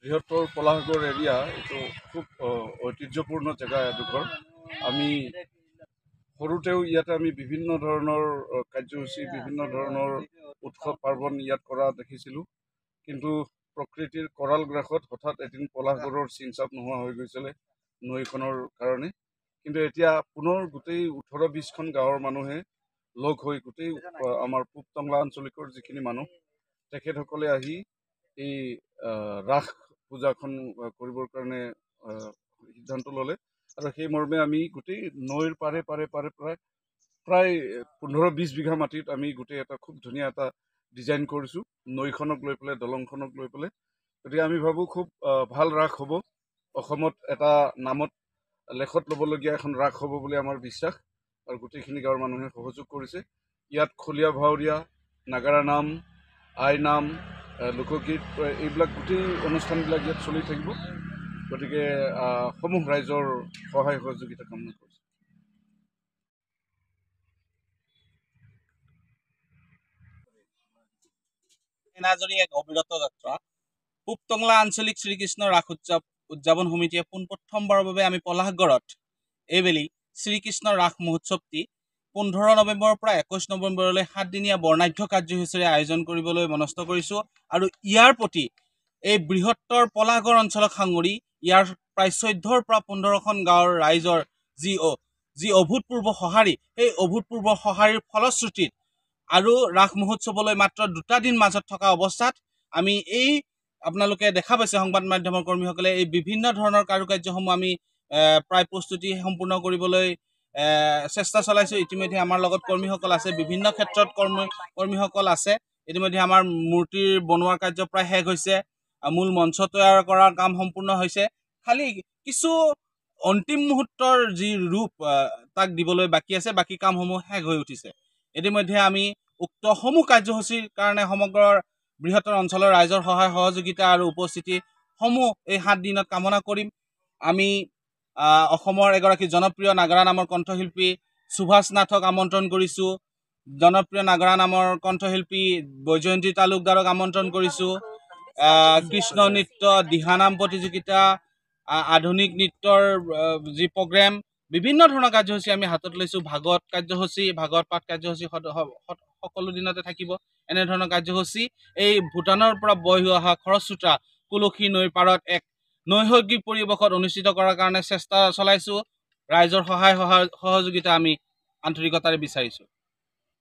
বৃহত্তৰ পলাশগড় এৰিয়া এইটো খুব ঐতিহ্যপূৰ্ণ জেগা এডোখৰ। আমি সৰুতেও ইয়াতে আমি বিভিন্ন ধৰণৰ কাৰ্যসূচী বিভিন্ন ধৰণৰ উৎসৱ পাৰ্বণ ইয়াত কৰা দেখিছিলোঁ, কিন্তু প্ৰকৃতিৰ কৰাল গ্ৰাসত হঠাৎ এদিন পলাশগড়ৰ চিন-চাপ নোহোৱা হৈ গৈছিলে নৈখনৰ কাৰণে। কিন্তু এতিয়া পুনৰ গোটেই 18-20খন গাঁৱৰ মানুহে লগ হৈ গোটেই আমাৰ পূব টংলা আঞ্চলিকৰ যিখিনি মানুহ তেখেতসকলে আহি এই ৰাস পূজাখন কৰিবৰ কাৰণে সিদ্ধান্ত ল'লে আৰু সেই মৰ্মে আমি গোটেই নৈৰ পাৰে প্ৰায় 15-20 বিঘা মাটিত আমি গোটেই এটা খুব ধুনীয়া এটা ডিজাইন কৰিছোঁ নৈখনক লৈ পেলাই, দলংখনক লৈ পেলাই। গতিকে আমি ভাবোঁ খুব ভাল ৰাস হ'ব, অসমত এটা নামত লেখত ল'বলগীয়া এখন ৰাস হ'ব বুলি আমাৰ বিশ্বাস আৰু গোটেইখিনি গাঁৱৰ মানুহে সহযোগ কৰিছে। ইয়াত খলীয়া ভাৱৰীয়া, নাগাৰা নাম, আই নাম, লোকগীত এইবিলাক গোটেই অনুষ্ঠানবিলাক ইয়াত চলি থাকিব। গতিকে সমূহ ৰাইজৰ সহায় সহযোগিতা কামনা কৰিছোঁ। এনাজৰী এক অবিৰত যাত্ৰা। পূব টংলা আঞ্চলিক শ্ৰীকৃষ্ণ ৰাস উদযাপন সমিতিয়ে পোনপ্ৰথমবাৰৰ বাবে আমি পলাশগড়ত এইবেলি শ্ৰীকৃষ্ণ ৰাস মহোৎসৱটি 15 নৱেম্বৰৰ পৰা 21 নৱেম্বৰলৈ 7 দিনীয়া বৰ্ণাঢ্য কাৰ্যসূচীৰে আয়োজন কৰিবলৈ মনস্থ কৰিছোঁ আৰু ইয়াৰ প্ৰতি এই বৃহত্তৰ পলাশগড় অঞ্চলক সাঙুৰি ইয়াৰ প্ৰায় 14ৰ পৰা 15খন গাঁৱৰ ৰাইজৰ যি অভূতপূৰ্ব সঁহাৰি, সেই অভূতপূৰ্ব সঁহাৰিৰ ফলশ্ৰুতিত আৰু ৰাস মহোৎসৱলৈ মাত্ৰ 2টা দিন মাজত থকা অৱস্থাত আমি এই আপোনালোকে দেখা পাইছে সংবাদ মাধ্যমৰ কৰ্মীসকলে এই বিভিন্ন ধৰণৰ কাৰুকাৰ্যসমূহ আমি প্ৰায় প্ৰস্তুতি সম্পূৰ্ণ কৰিবলৈ চেষ্টা চলাইছোঁ। ইতিমধ্যে আমাৰ লগত কৰ্মীসকল আছে, বিভিন্ন ক্ষেত্ৰত কৰ্মীসকল আছে। ইতিমধ্যে আমাৰ মূৰ্তিৰ বনোৱাৰ কাৰ্য প্ৰায় শেষ হৈছে, মূল মঞ্চ তৈয়াৰ কৰাৰ কাম সম্পূৰ্ণ হৈছে। খালি কিছু অন্তিম মুহূৰ্তৰ যি ৰূপ তাক দিবলৈ বাকী আছে, বাকী কামসমূহ শেষ হৈ উঠিছে। ইতিমধ্যে আমি উক্ত সমূহ কাৰ্যসূচীৰ কাৰণে সমগ্ৰ বৃহত্তৰ অঞ্চলৰ ৰাইজৰ সহায় সহযোগিতা আৰু উপস্থিতি সমূহ এই 7 দিনত কামনা কৰিম। আমি অসমৰ এগৰাকী জনপ্ৰিয় নাগাৰা নামৰ কণ্ঠশিল্পী সুভাষ নাথক আমন্ত্ৰণ কৰিছোঁ, জনপ্ৰিয় নাগাৰা নামৰ কণ্ঠশিল্পী বৈজয়ন্তী তালুকদাৰক আমন্ত্ৰণ কৰিছোঁ, কৃষ্ণ নৃত্য, দিহানাম প্ৰতিযোগিতা, আধুনিক নৃত্যৰ যি প্ৰগ্ৰেম, বিভিন্ন ধৰণৰ কাৰ্যসূচী আমি হাতত লৈছোঁ। ভাগৱত পাঠ কাৰ্যসূচী সকলো দিনতে থাকিব। এনেধৰণৰ কাৰ্যসূচী এই ভূটানৰ পৰা বৈ অহা খৰস্ৰোতা কুলসী নৈৰ পাৰত এক নৈসৰ্গিক পৰিৱেশত অনুষ্ঠিত কৰাৰ কাৰণে চেষ্টা চলাইছোঁ। ৰাইজৰ সহায় সহযোগিতা আমি আন্তৰিকতাৰে বিচাৰিছোঁ।